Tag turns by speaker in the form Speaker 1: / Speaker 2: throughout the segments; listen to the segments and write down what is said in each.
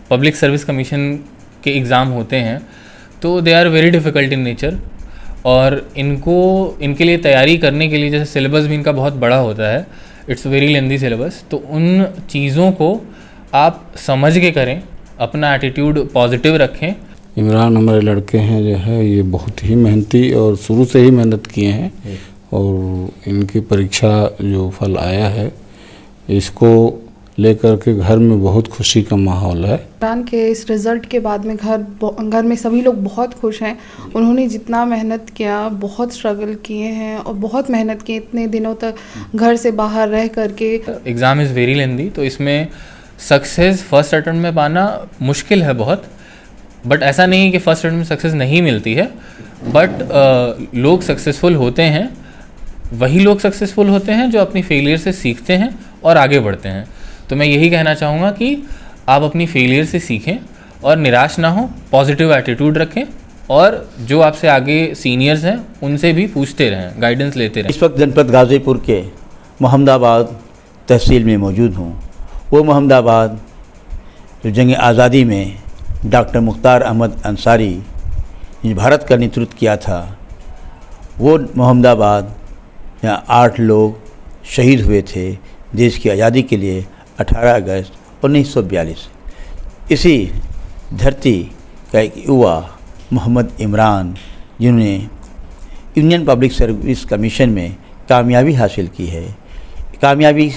Speaker 1: Public service commission के exam होते हैं तो they are very difficult in nature, और इनके लिए तैयारी करने के लिए जैसे सिलेबस भी इनका बहुत बड़ा होता है, इट्स वेरी लेंदी सिलेबस, तो उन चीज़ों को आप समझ के करें, अपना एटीट्यूड पॉजिटिव रखें।
Speaker 2: इमरान हमारे लड़के हैं जो है ये बहुत ही मेहनती और शुरू से ही मेहनत किए हैं, और इनकी परीक्षा जो फल आया है इसको लेकर के घर में बहुत खुशी का माहौल है।
Speaker 3: इमरान के इस रिज़ल्ट के बाद में घर में सभी लोग बहुत खुश हैं। उन्होंने जितना मेहनत किया, बहुत स्ट्रगल किए हैं और बहुत मेहनत की, इतने दिनों तक घर से बाहर रह करके।
Speaker 1: एग्ज़ाम इज़ वेरी लेंदी, तो इसमें सक्सेस फर्स्ट अटेम्प्ट में पाना मुश्किल है बहुत, बट ऐसा नहीं है कि फर्स्ट अटेम्प्ट में सक्सेस नहीं मिलती है, बट लोग सक्सेसफुल होते हैं, वही लोग सक्सेसफुल होते हैं जो अपनी फेलियर से सीखते हैं और आगे बढ़ते हैं। तो मैं यही कहना चाहूँगा कि आप अपनी फेलियर से सीखें और निराश ना हो, पॉजिटिव एटीट्यूड रखें, और जो आपसे आगे सीनियर्स हैं उनसे भी पूछते रहें, गाइडेंस लेते रहें।
Speaker 4: इस वक्त जनपद गाज़ीपुर के मोहम्मदाबाद तहसील में मौजूद हूँ। वो मोहम्मदाबाद जो जंग आज़ादी में डॉक्टर मुख्तार अहमद अंसारी ने भारत का नेतृत्व किया था, वो मोहम्मदाबाद यहाँ 8 लोग शहीद हुए थे देश की आज़ादी के लिए 18 अगस्त 1942। इसी धरती का एक युवा मोहम्मद इमरान, जिन्होंने यूनियन पब्लिक सर्विस कमीशन में कामयाबी हासिल की है, कामयाबी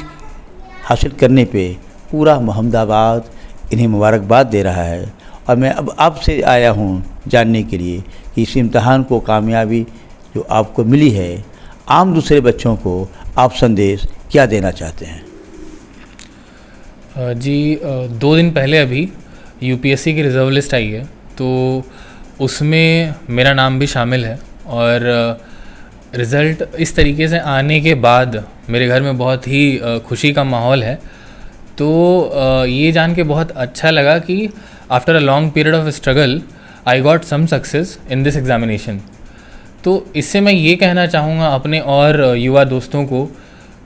Speaker 4: हासिल करने पे पूरा मोहम्मदाबाद इन्हें मुबारकबाद दे रहा है। और मैं अब आपसे आया हूँ जानने के लिए कि इस इम्तहान को कामयाबी जो आपको मिली है, आम दूसरे बच्चों को आप संदेश क्या देना चाहते हैं?
Speaker 1: जी 2 दिन पहले अभी यूपीएससी की रिज़र्व लिस्ट आई है, तो उसमें मेरा नाम भी शामिल है, और रिज़ल्ट इस तरीके से आने के बाद मेरे घर में बहुत ही खुशी का माहौल है। तो ये जान के बहुत अच्छा लगा कि after a long period of struggle I got some success in this examination. तो इससे मैं ये कहना चाहूँगा अपने और युवा दोस्तों को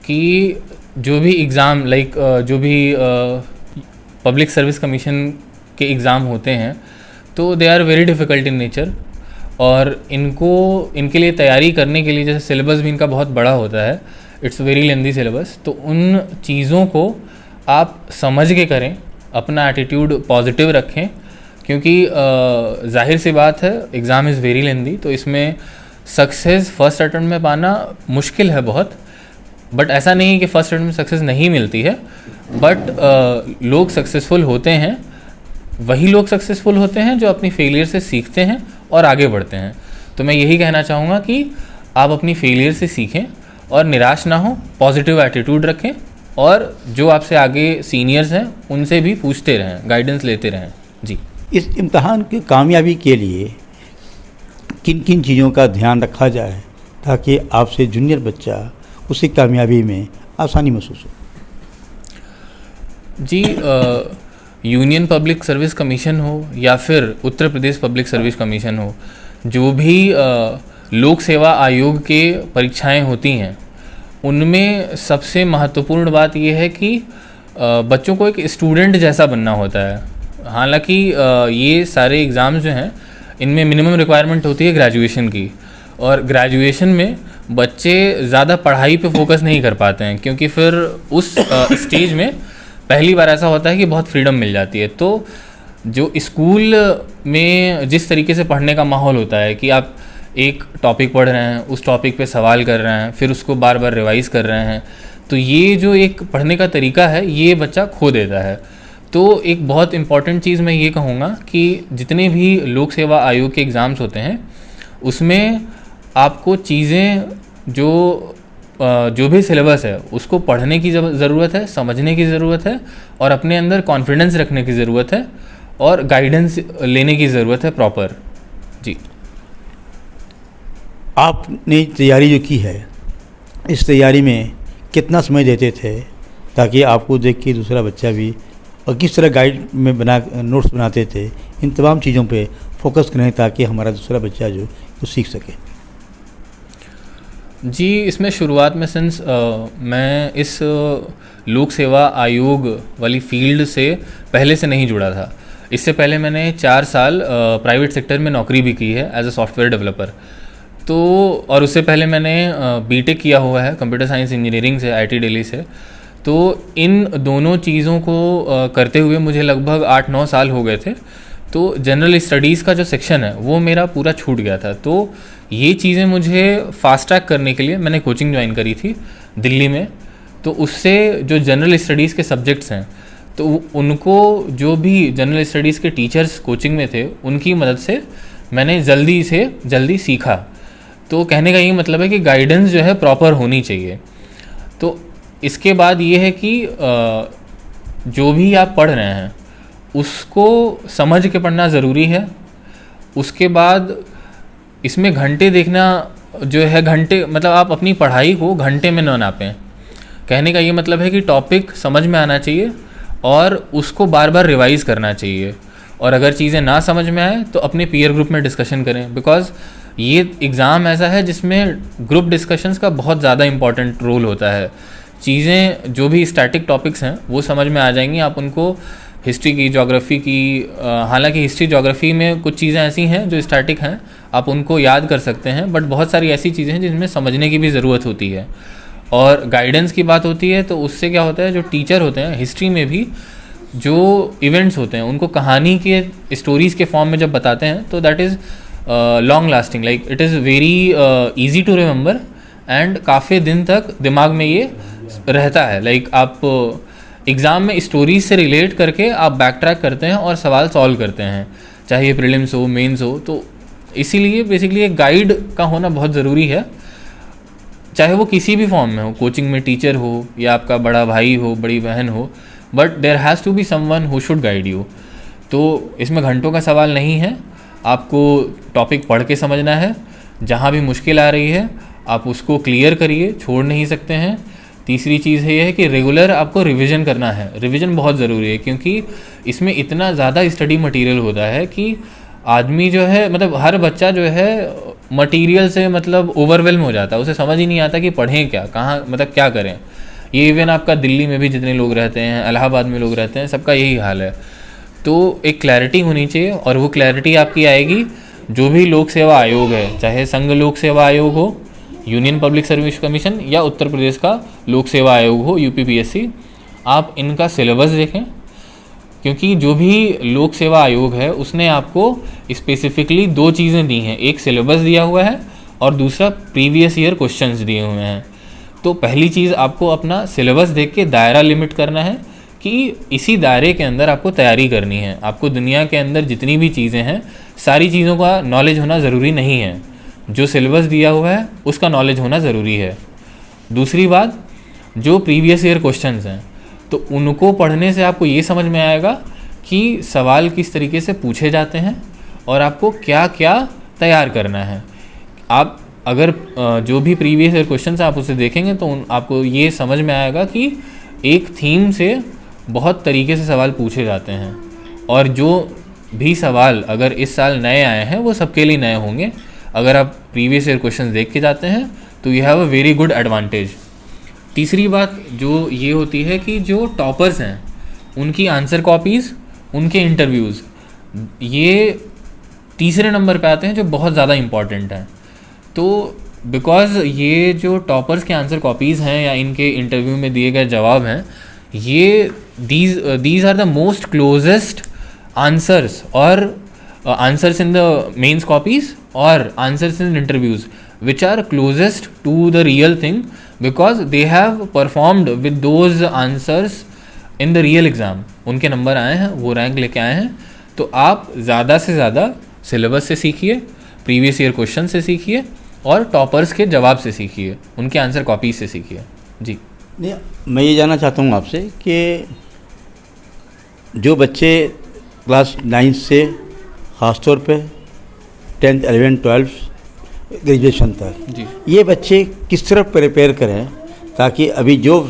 Speaker 1: कि जो भी एग्ज़ाम जो भी पब्लिक सर्विस कमीशन के एग्ज़ाम होते हैं तो they are very difficult in nature, और इनके लिए तैयारी करने के लिए जैसे सिलेबस भी इनका बहुत बड़ा होता है, इट्स वेरी लेंदी सिलेबस, तो उन चीज़ों को आप समझ के करें, अपना एटीट्यूड पॉजिटिव रखें, क्योंकि जाहिर सी बात है एग्ज़ाम इज़ वेरी लेंदी, तो इसमें सक्सेस फर्स्ट अटेम्प्ट में पाना मुश्किल है बहुत, बट ऐसा नहीं है कि फर्स्ट अटेम्प्ट में सक्सेस नहीं मिलती है, बट लोग सक्सेसफुल होते हैं, वही लोग सक्सेसफुल होते हैं जो अपनी फेलियर से सीखते हैं और आगे बढ़ते हैं। तो मैं यही कहना चाहूँगा कि आप अपनी फेलियर से सीखें और निराश ना हो, पॉजिटिव एटीट्यूड रखें, और जो आपसे आगे सीनियर्स हैं उनसे भी पूछते रहें, गाइडेंस लेते रहें। जी,
Speaker 4: इस इम्तहान की कामयाबी के लिए किन किन चीज़ों का ध्यान रखा जाए ताकि आपसे जूनियर बच्चा उसी कामयाबी में आसानी महसूस हो?
Speaker 1: जी, यूनियन पब्लिक सर्विस कमीशन हो या फिर Uttar Pradesh public service commission हो, जो भी लोक सेवा आयोग के परीक्षाएं होती हैं, उनमें सबसे महत्वपूर्ण बात यह है कि बच्चों को एक स्टूडेंट जैसा बनना होता है। हालांकि ये सारे एग्ज़ाम्स जो हैं इनमें मिनिमम रिक्वायरमेंट होती है ग्रेजुएशन की, और ग्रेजुएशन में बच्चे ज़्यादा पढ़ाई पे फोकस नहीं कर पाते हैं, क्योंकि फिर उस स्टेज में पहली बार ऐसा होता है कि बहुत फ्रीडम मिल जाती है। तो जो स्कूल में जिस तरीके से पढ़ने का माहौल होता है कि आप एक टॉपिक पढ़ रहे हैं, उस टॉपिक पे सवाल कर रहे हैं, फिर उसको बार बार रिवाइज़ कर रहे हैं, तो ये जो एक पढ़ने का तरीका है ये बच्चा खो देता है। तो एक बहुत इम्पॉर्टेंट चीज़ मैं ये कहूँगा कि जितने भी लोक सेवा आयोग के एग्ज़ाम्स होते हैं उसमें आपको चीज़ें जो भी सिलेबस है उसको पढ़ने की ज़रूरत है, समझने की ज़रूरत है, और अपने अंदर कॉन्फिडेंस रखने की ज़रूरत है, और गाइडेंस लेने की ज़रूरत है प्रॉपर। जी,
Speaker 4: आपने तैयारी जो की है, इस तैयारी में कितना समय देते थे ताकि आपको देख के दूसरा बच्चा भी, और किस तरह गाइड में नोट्स बनाते थे, इन तमाम चीज़ों पे फोकस करें ताकि हमारा दूसरा बच्चा जो वो सीख सके?
Speaker 1: जी, इसमें शुरुआत में सिंस मैं इस लोक सेवा आयोग वाली फील्ड से पहले से नहीं जुड़ा था, इससे पहले मैंने 4 साल प्राइवेट सेक्टर में नौकरी भी की है एज अ सॉफ्टवेयर डेवलपर। तो और उससे पहले मैंने बीटेक किया हुआ है कंप्यूटर साइंस इंजीनियरिंग से, आईटी दिल्ली से। तो इन दोनों चीज़ों को करते हुए मुझे लगभग 8-9 साल हो गए थे। तो जनरल स्टडीज़ का जो सेक्शन है वो मेरा पूरा छूट गया था। तो ये चीज़ें मुझे फास्ट ट्रैक करने के लिए मैंने कोचिंग ज्वाइन करी थी दिल्ली में। तो उससे जो जनरल स्टडीज़ के सब्जेक्ट्स हैं तो उनको जो भी जनरल स्टडीज़ के टीचर्स कोचिंग में थे उनकी मदद से मैंने जल्दी से जल्दी सीखा। तो कहने का ये मतलब है कि गाइडेंस जो है प्रॉपर होनी चाहिए। तो इसके बाद ये है कि जो भी आप पढ़ रहे हैं उसको समझ के पढ़ना ज़रूरी है। उसके बाद इसमें घंटे देखना जो है, घंटे मतलब आप अपनी पढ़ाई को घंटे में न नापें। कहने का ये मतलब है कि टॉपिक समझ में आना चाहिए और उसको बार बार रिवाइज़ करना चाहिए। और अगर चीज़ें ना समझ में आए तो अपने पीयर ग्रुप में डिस्कशन करें, बिकॉज़ ये एग्ज़ाम ऐसा है जिसमें ग्रुप डिस्कशंस का बहुत ज़्यादा इंपॉर्टेंट रोल होता है। चीज़ें जो भी स्टैटिक टॉपिक्स हैं वो समझ में आ जाएंगी। आप उनको हिस्ट्री की, ज्योग्राफी की, हालांकि हिस्ट्री ज्योग्राफी में कुछ चीज़ें ऐसी हैं जो स्टैटिक हैं, आप उनको याद कर सकते हैं, बट बहुत सारी ऐसी चीज़ें हैं जिनमें समझने की भी ज़रूरत होती है। और गाइडेंस की बात होती है तो उससे क्या होता है, जो टीचर होते हैं हिस्ट्री में भी जो इवेंट्स होते हैं उनको कहानी के स्टोरीज़ के फॉर्म में जब बताते हैं तो that is long lasting, like it is very easy to remember and काफ़ी दिन तक दिमाग में ये रहता है। लाइक आप एग्ज़ाम में स्टोरीज से रिलेट करके आप बैक ट्रैक करते हैं और सवाल सॉल्व करते हैं, चाहे ये प्रीलिम्स हो, मेंस हो। तो इसीलिए बेसिकली एक गाइड का होना बहुत ज़रूरी है, चाहे वो किसी भी फॉर्म में हो, कोचिंग में टीचर हो या आपका बड़ा भाई हो, बड़ी बहन हो, but there has to be someone who should guide you. तो इसमें घंटों का सवाल नहीं है, आपको टॉपिक पढ़ के समझना है। जहाँ भी मुश्किल आ रही है आप उसको क्लियर करिए, छोड़ नहीं सकते हैं। तीसरी चीज़ है ये है कि रेगुलर आपको रिवीजन करना है। रिवीजन बहुत ज़रूरी है क्योंकि इसमें इतना ज़्यादा स्टडी मटेरियल होता है कि आदमी जो है, मतलब हर बच्चा जो है मटेरियल से मतलब ओवरवेल्म हो जाता है, उसे समझ ही नहीं आता कि पढ़ें क्या, कहाँ मतलब क्या करें। ये इवन आपका दिल्ली में भी जितने लोग रहते हैं, इलाहाबाद में लोग रहते हैं, सबका यही हाल है। तो एक क्लैरिटी होनी चाहिए और वो क्लैरिटी आपकी आएगी जो भी लोक सेवा आयोग है, चाहे संघ लोक सेवा आयोग हो, यूनियन पब्लिक सर्विस कमीशन या उत्तर प्रदेश का लोक सेवा आयोग हो, यूपीपीएससी। आप इनका सिलेबस देखें क्योंकि जो भी लोक सेवा आयोग है उसने आपको स्पेसिफिकली 2 चीज़ें दी हैं, एक सिलेबस दिया हुआ है और दूसरा प्रीवियस ईयर क्वेश्चंस दिए हुए हैं। तो पहली चीज़ आपको अपना सिलेबस देख के दायरा लिमिट करना है कि इसी दायरे के अंदर आपको तैयारी करनी है। आपको दुनिया के अंदर जितनी भी चीज़ें हैं सारी चीज़ों का नॉलेज होना ज़रूरी नहीं है, जो सिलेबस दिया हुआ है उसका नॉलेज होना ज़रूरी है। दूसरी बात, जो प्रीवियस ईयर क्वेश्चंस हैं तो उनको पढ़ने से आपको ये समझ में आएगा कि सवाल किस तरीके से पूछे जाते हैं और आपको क्या क्या तैयार करना है। आप अगर जो भी प्रीवियस ईयर क्वेश्चंस आप उसे देखेंगे तो आपको ये समझ में आएगा कि एक थीम से बहुत तरीके से सवाल पूछे जाते हैं और जो भी सवाल अगर इस साल नए आए हैं वो सबके लिए नए होंगे। अगर आप प्रीवियस ईयर क्वेश्चंस देख के जाते हैं तो you have a very good advantage. तीसरी बात जो ये होती है कि जो टॉपर्स हैं उनकी आंसर कॉपीज़, उनके इंटरव्यूज़, ये तीसरे नंबर पे आते हैं जो बहुत ज़्यादा इम्पॉर्टेंट हैं। तो बिकॉज़ ये जो टॉपर्स के आंसर कॉपीज़ हैं या इनके इंटरव्यू में दिए गए जवाब हैं, ये these are the most closest answers और answers in the mains copies और answers in interviews which are closest to the real thing because they have performed with those answers in the real exam। उनके number आए हैं, वो rank लेके आए हैं। तो आप ज़्यादा से ज़्यादा सिलेबस से सीखिए, प्रीवियस ईयर क्वेश्चन से सीखिए और टॉपर्स के जवाब से सीखिए, उनके आंसर कॉपी से सीखिए। जी
Speaker 4: नहीं, मैं ये जानना चाहता हूँ आपसे कि जो बच्चे क्लास 9 से ख़ासतौर पे 10th 11th 12th ग्रेजुएशन तक,
Speaker 1: जी,
Speaker 4: ये बच्चे किस तरह प्रिपेयर करें ताकि अभी जो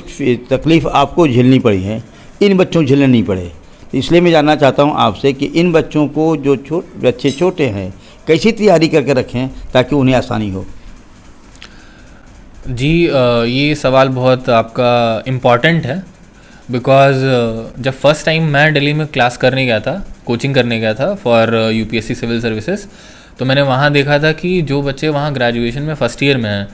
Speaker 4: तकलीफ़ आपको झेलनी पड़ी है इन बच्चों को झेलनी नहीं पड़े। इसलिए मैं जानना चाहता हूं आपसे कि इन बच्चों को जो बच्चे छोटे हैं कैसी तैयारी करके रखें ताकि उन्हें आसानी हो।
Speaker 1: जी ये सवाल बहुत आपका इम्पॉर्टेंट है। बिकॉज जब फर्स्ट टाइम मैं दिल्ली में क्लास करने गया था, कोचिंग करने गया था फॉर यूपीएससी सिविल सर्विसेज, तो मैंने वहाँ देखा था कि जो बच्चे वहाँ ग्रेजुएशन में फ़र्स्ट ईयर में हैं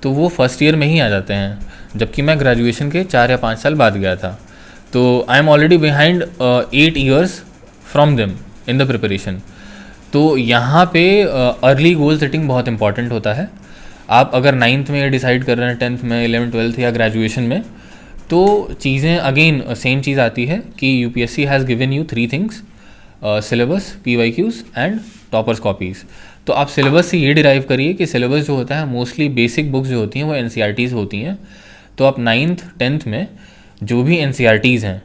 Speaker 1: तो वो फर्स्ट ईयर में ही आ जाते हैं, जबकि मैं ग्रेजुएशन के 4 या 5 साल बाद गया था। तो I am already behind 8 years from them in the preparation. तो यहाँ पे अर्ली गोल सेटिंग बहुत इंपॉर्टेंट होता है। आप अगर 9th में डिसाइड कर रहे हैं, 10th में, 11th 12th या ग्रेजुएशन में, तो चीज़ें अगेन सेम चीज़ आती है कि UPSC has given you 3 things, syllabus, PYQs and toppers copies. तो आप सिलेबस से ये डिराइव करिए कि सिलेबस जो होता है मोस्टली बेसिक बुक्स जो होती हैं वो एनसीईआरटीज़ होती हैं। तो आप 9th 10th में जो भी एनसीईआरटीज़ हैं,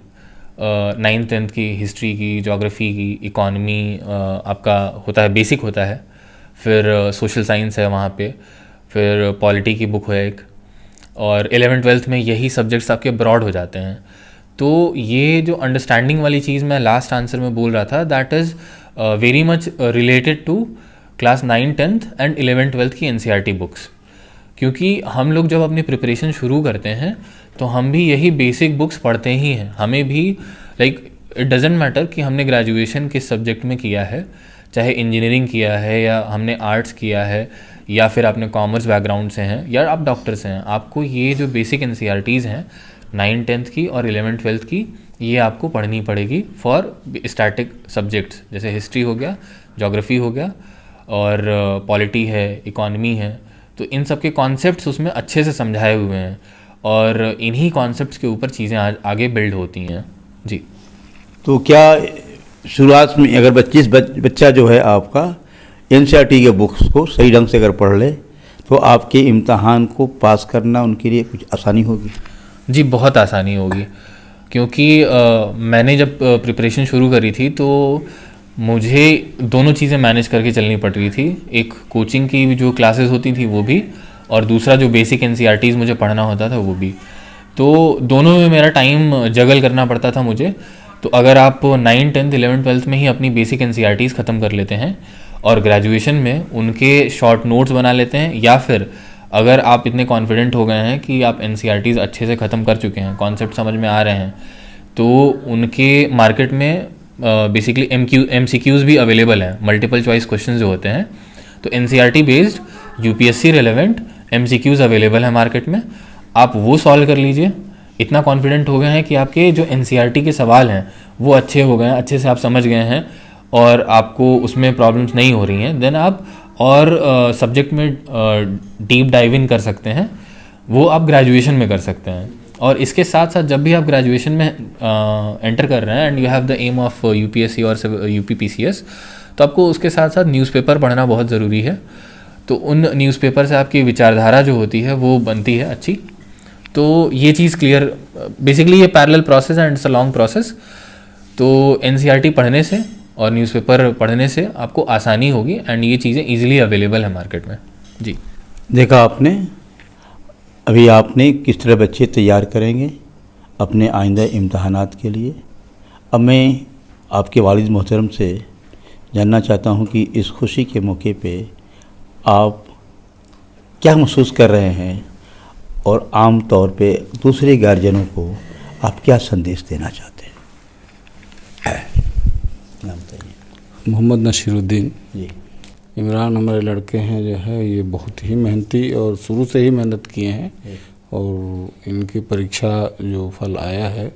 Speaker 1: 9th 10th की, हिस्ट्री की, ज्योग्राफी की, इकॉनमी आपका होता है, बेसिक होता है, फिर सोशल साइंस है वहाँ पे, फिर पॉलिटी की बुक है एक, और 11th 12th में यही सब्जेक्ट्स आपके ब्रॉड हो जाते हैं। तो ये जो अंडरस्टैंडिंग वाली चीज़ मैं लास्ट आंसर में बोल रहा था, that is very much related to class 9, 10th and 11th 12th की एनसीईआरटी बुक्स। क्योंकि हम लोग जब अपनी प्रिपरेशन शुरू करते हैं तो हम भी यही बेसिक बुक्स पढ़ते ही हैं। हमें भी लाइक इट डजेंट मैटर कि हमने ग्रेजुएशन किस सब्जेक्ट में किया है, चाहे इंजीनियरिंग किया है या हमने आर्ट्स किया है या फिर आपने कॉमर्स बैकग्राउंड से हैं या आप डॉक्टर से हैं, आपको ये जो बेसिक एनसीईआरटीज़ हैं 9, 10th की और 11th 12th की, ये आपको पढ़नी पड़ेगी फॉर स्टैटिक सब्जेक्ट्स, जैसे हिस्ट्री हो गया, ज्योग्राफी हो गया और पॉलिटी है, इकॉनमी है। तो इन सब के कॉन्सेप्ट्स उसमें अच्छे से समझाए हुए हैं और इन्हीं कॉन्सेप्ट्स के ऊपर चीज़ें आगे बिल्ड होती हैं। जी।
Speaker 4: तो क्या शुरुआत में अगर बच्चा जो है आपका एनसीईआरटी के बुक्स को सही ढंग से अगर पढ़ ले तो आपके इम्तहान को पास करना उनके लिए कुछ आसानी होगी?
Speaker 1: जी, बहुत आसानी होगी, क्योंकि मैंने जब प्रिपरेशन शुरू करी थी तो मुझे दोनों चीज़ें मैनेज करके चलनी पड़ रही थी। एक कोचिंग की जो क्लासेस होती थी वो भी, और दूसरा जो बेसिक एनसीईआरटीज़ मुझे पढ़ना होता था वो भी। तो दोनों में मेरा टाइम जगल करना पड़ता था मुझे। तो अगर आप 9, 10th, 11th 12th में ही अपनी बेसिक एनसीईआरटीज़ ख़त्म कर लेते हैं और ग्रेजुएशन में उनके शॉर्ट नोट्स बना लेते हैं, या फिर अगर आप इतने कॉन्फिडेंट हो गए हैं कि आप एनसीईआरटीज़ अच्छे से ख़त्म कर चुके हैं, कॉन्सेप्ट समझ में आ रहे हैं, तो उनके मार्केट में बेसिकली MCQs भी अवेलेबल हैं, मल्टीपल चॉइस क्वेश्चन जो होते हैं। तो NCERT based UPSC relevant MCQs available है मार्केट में, आप वो सॉल्व कर लीजिए। इतना कॉन्फिडेंट हो गए हैं कि आपके जो एनसीईआरटी के सवाल हैं वो अच्छे हो गए हैं, अच्छे से आप समझ गए हैं और आपको उसमें प्रॉब्लम्स नहीं हो रही हैं, देन आप और सब्जेक्ट में डीप डाइव इन कर सकते हैं। वो आप ग्रेजुएशन में कर सकते हैं। और इसके साथ साथ जब भी आप ग्रेजुएशन में एंटर कर रहे हैं and you have the aim of UPSC और यूपीपीसीएस, तो आपको उसके साथ साथ न्यूज़पेपर पढ़ना बहुत ज़रूरी है। तो उन न्यूज़पेपर से आपकी विचारधारा जो होती है वो बनती है अच्छी। तो ये चीज़ क्लियर, बेसिकली ये parallel process and it's a long process. तो एनसीईआरटी पढ़ने से और न्यूज़पेपर पढ़ने से आपको आसानी होगी एंड ये चीज़ें ईजिली अवेलेबल है मार्केट में। जी,
Speaker 4: देखा आपने, अभी आपने किस तरह बच्चे तैयार करेंगे अपने आइंदा इम्तहानात के लिए। अब मैं आपके वालिद मोहतरम से जानना चाहता हूं कि इस खुशी के मौके पे आप क्या महसूस कर रहे हैं और आम तौर पे दूसरे गार्जियनों को आप क्या संदेश देना चाहते हैं? नाम बताइए।
Speaker 2: मोहम्मद नसीरुद्दीन
Speaker 4: जी।
Speaker 2: इमरान हमारे लड़के हैं जो है ये बहुत ही मेहनती और शुरू से ही मेहनत किए हैं और इनकी परीक्षा जो फल आया है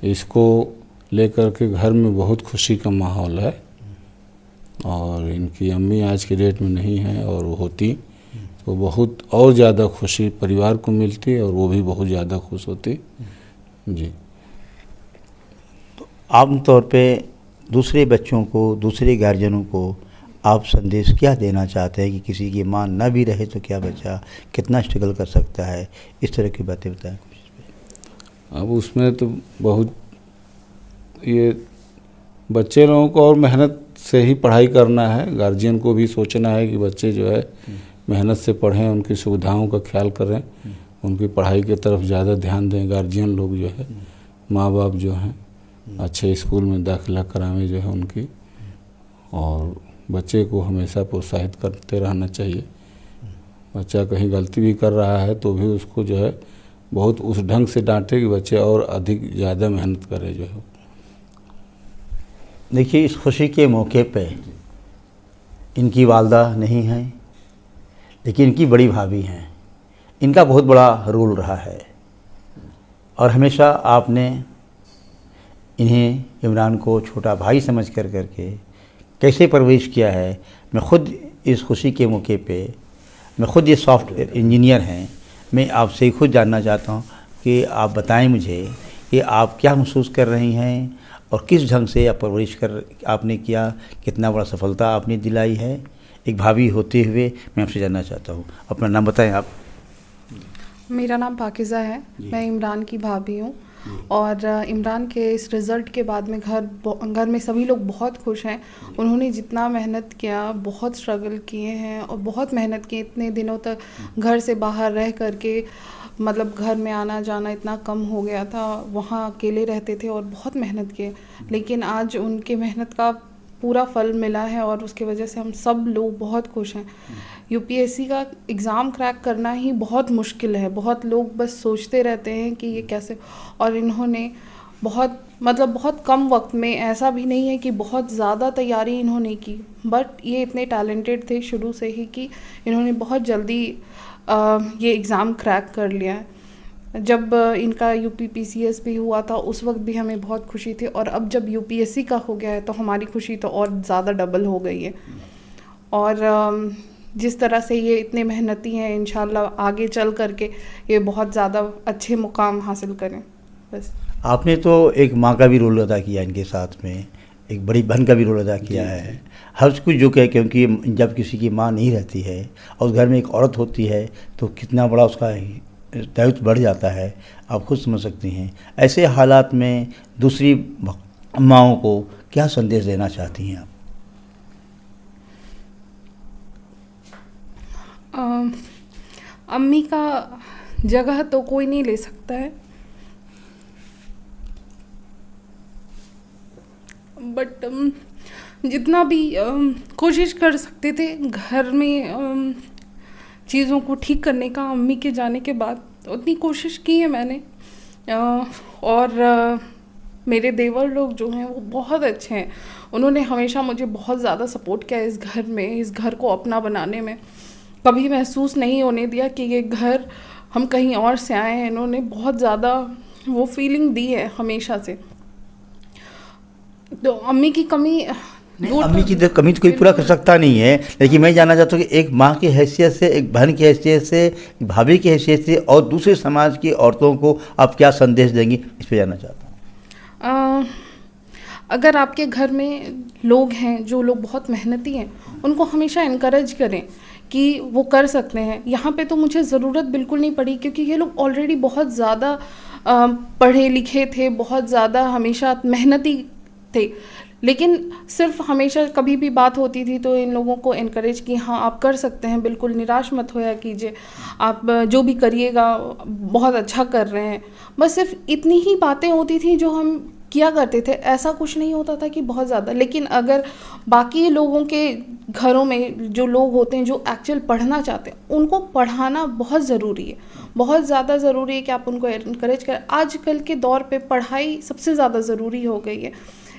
Speaker 2: इसको लेकर के घर में बहुत खुशी का माहौल है। और इनकी अम्मी आज की डेट में नहीं है और वो होती तो बहुत और ज़्यादा खुशी परिवार को मिलती और वो भी बहुत ज़्यादा खुश होती। जी।
Speaker 4: तो आम तौर पे दूसरे बच्चों को, दूसरे गार्जियनों को आप संदेश क्या देना चाहते हैं कि किसी की मां न भी रहे तो क्या बच्चा कितना स्ट्रगल कर सकता है, इस तरह की बातें बताएं कुछ।
Speaker 2: अब उसमें तो बहुत ये बच्चे लोगों को और मेहनत से ही पढ़ाई करना है। गार्जियन को भी सोचना है कि बच्चे जो है मेहनत से पढ़ें, उनकी सुविधाओं का ख्याल करें, उनकी पढ़ाई की तरफ ज़्यादा ध्यान दें। गार्जियन लोग जो है, माँ बाप जो हैं, अच्छे स्कूल में दाखिला करावें जो है उनकी, और बच्चे को हमेशा प्रोत्साहित करते रहना चाहिए। बच्चा कहीं गलती भी कर रहा है तो भी उसको जो है बहुत उस ढंग से डांटे कि बच्चे और अधिक ज़्यादा मेहनत करें जो है।
Speaker 4: देखिए, इस खुशी के मौके पे इनकी वालदा नहीं हैं, लेकिन इनकी बड़ी भाभी हैं। इनका बहुत बड़ा रोल रहा है और हमेशा आपने इन्हें, इमरान को छोटा भाई समझ कर करके कैसे परवरिश किया है। मैं खुद इस खुशी के मौके पे, मैं खुद ये सॉफ्टवेयर इंजीनियर हैं, मैं आपसे खुद जानना चाहता हूँ कि आप बताएं मुझे कि आप क्या महसूस कर रही हैं और किस ढंग से आप परवरिश कर आपने किया, कितना बड़ा सफलता आपने दिलाई है एक भाभी होते हुए। मैं आपसे जानना चाहता हूँ, अपना नाम बताएं आप।
Speaker 3: मेरा नाम पाकिज़ा है, मैं इमरान की भाभी हूँ और इमरान के इस रिज़ल्ट के बाद में घर में सभी लोग बहुत खुश हैं। उन्होंने जितना मेहनत किया, बहुत स्ट्रगल किए हैं और बहुत मेहनत की, इतने दिनों तक घर से बाहर रह करके, मतलब घर में आना जाना इतना कम हो गया था, वहाँ अकेले रहते थे और बहुत मेहनत किए, लेकिन आज उनके मेहनत का पूरा फल मिला है और उसकी वजह से हम सब लोग बहुत खुश हैं। यूपीएससी का एग्ज़ाम क्रैक करना ही बहुत मुश्किल है, बहुत लोग बस सोचते रहते हैं कि ये कैसे, और इन्होंने बहुत कम वक्त में, ऐसा भी नहीं है कि बहुत ज़्यादा तैयारी इन्होंने की, बट ये इतने टैलेंटेड थे शुरू से ही कि इन्होंने बहुत जल्दी ये एग्ज़ाम क्रैक कर लिया है। जब इनका यूपीपीसीएस भी हुआ था उस वक्त भी हमें बहुत खुशी थी, और अब जब यूपीएससी का हो गया है तो हमारी खुशी तो और ज़्यादा डबल हो गई है। और जिस तरह से ये इतने मेहनती हैं, इंशाल्लाह आगे चल करके ये बहुत ज़्यादा अच्छे मुकाम हासिल करें। बस
Speaker 4: आपने तो एक माँ का भी रोल अदा किया इनके साथ में, एक बड़ी बहन का भी रोल अदा किया है, हर कुछ जो क्या, क्योंकि जब किसी की माँ नहीं रहती है और उस घर में एक औरत होती है तो कितना बड़ा उसका दायित्व बढ़ जाता है, आप खुद समझ सकती हैं। ऐसे हालात में दूसरी माँओं को क्या संदेश देना चाहती हैं आप?
Speaker 3: अम्मी का जगह तो कोई नहीं ले सकता है, बट जितना भी कोशिश कर सकते थे घर में चीज़ों को ठीक करने का, अम्मी के जाने के बाद उतनी कोशिश की है मैंने। और मेरे देवर लोग जो हैं वो बहुत अच्छे हैं, उन्होंने हमेशा मुझे बहुत ज़्यादा सपोर्ट किया इस घर में, इस घर को अपना बनाने में। कभी महसूस नहीं होने दिया कि ये घर हम कहीं और से आए हैं। इन्होंने बहुत ज़्यादा वो फीलिंग दी है हमेशा से। तो अम्मी की कमी,
Speaker 4: अम्मी की कमी तो कोई पूरा कर सकता नहीं है, लेकिन मैं जानना चाहता हूँ कि एक माँ की हैसियत से, एक बहन की हैसियत से, भाभी की हैसियत से और दूसरे समाज की औरतों को आप क्या संदेश देंगी, इस पर जानना चाहता हूँ।
Speaker 3: अगर आपके घर में लोग हैं जो लोग बहुत मेहनती हैं, उनको हमेशा इनकरेज करें कि वो कर सकते हैं। यहाँ पे तो मुझे ज़रूरत बिल्कुल नहीं पड़ी, क्योंकि ये लोग ऑलरेडी बहुत ज़्यादा पढ़े लिखे थे, बहुत ज़्यादा हमेशा मेहनती थे, लेकिन सिर्फ हमेशा कभी भी बात होती थी तो इन लोगों को इनकरेज कि हाँ आप कर सकते हैं, बिल्कुल निराश मत होया कीजिए, आप जो भी करिएगा बहुत अच्छा कर रहे हैं। बस सिर्फ इतनी ही बातें होती थी जो हम किया करते थे, ऐसा कुछ नहीं होता था कि बहुत ज़्यादा। लेकिन अगर बाकी लोगों के घरों में जो लोग होते हैं जो एक्चुअल पढ़ना चाहते हैं, उनको पढ़ाना बहुत ज़रूरी है, बहुत ज़्यादा ज़रूरी है कि आप उनको इनकरेज करें। आजकल के दौर पे पढ़ाई सबसे ज़्यादा ज़रूरी हो गई है,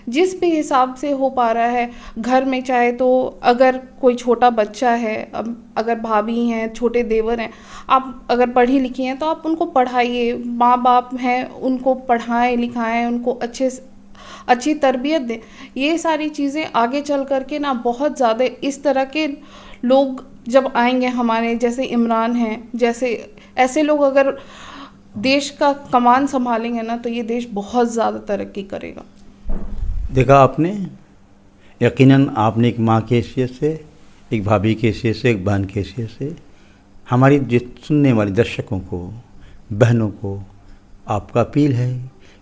Speaker 3: जिस भी हिसाब से हो पा रहा है घर में। चाहे तो अगर कोई छोटा बच्चा है, अगर भाभी हैं, छोटे देवर हैं, आप अगर पढ़ी लिखी हैं तो आप उनको पढ़ाइए, माँ बाप हैं उनको पढ़ाएं लिखाएं, उनको अच्छी तरबियत दें। ये सारी चीज़ें आगे चल करके ना बहुत ज़्यादा, इस तरह के लोग जब आएंगे हमारे जैसे इमरान हैं, जैसे ऐसे लोग अगर देश का कमान संभालेंगे ना तो ये देश बहुत ज़्यादा तरक्की करेगा।
Speaker 4: देखा आपने, यकीनन आपने एक माँ की हैसियत से, एक भाभी की हैसियत से, एक बहन की हैसियत से हमारी जो सुनने वाले दर्शकों को, बहनों को आपका अपील है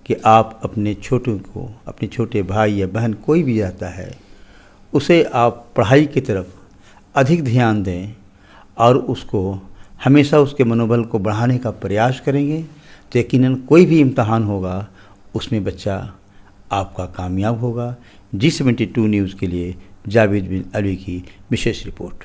Speaker 4: कि आप अपने छोटों को, अपने छोटे भाई या बहन कोई भी रहता है, उसे आप पढ़ाई की तरफ अधिक ध्यान दें और उसको हमेशा उसके मनोबल को बढ़ाने का प्रयास करेंगे तो यकीनन कोई भी इम्तहान होगा उसमें बच्चा आपका कामयाब होगा। G72 न्यूज़ के लिए जावेद बिन अली की विशेष रिपोर्ट।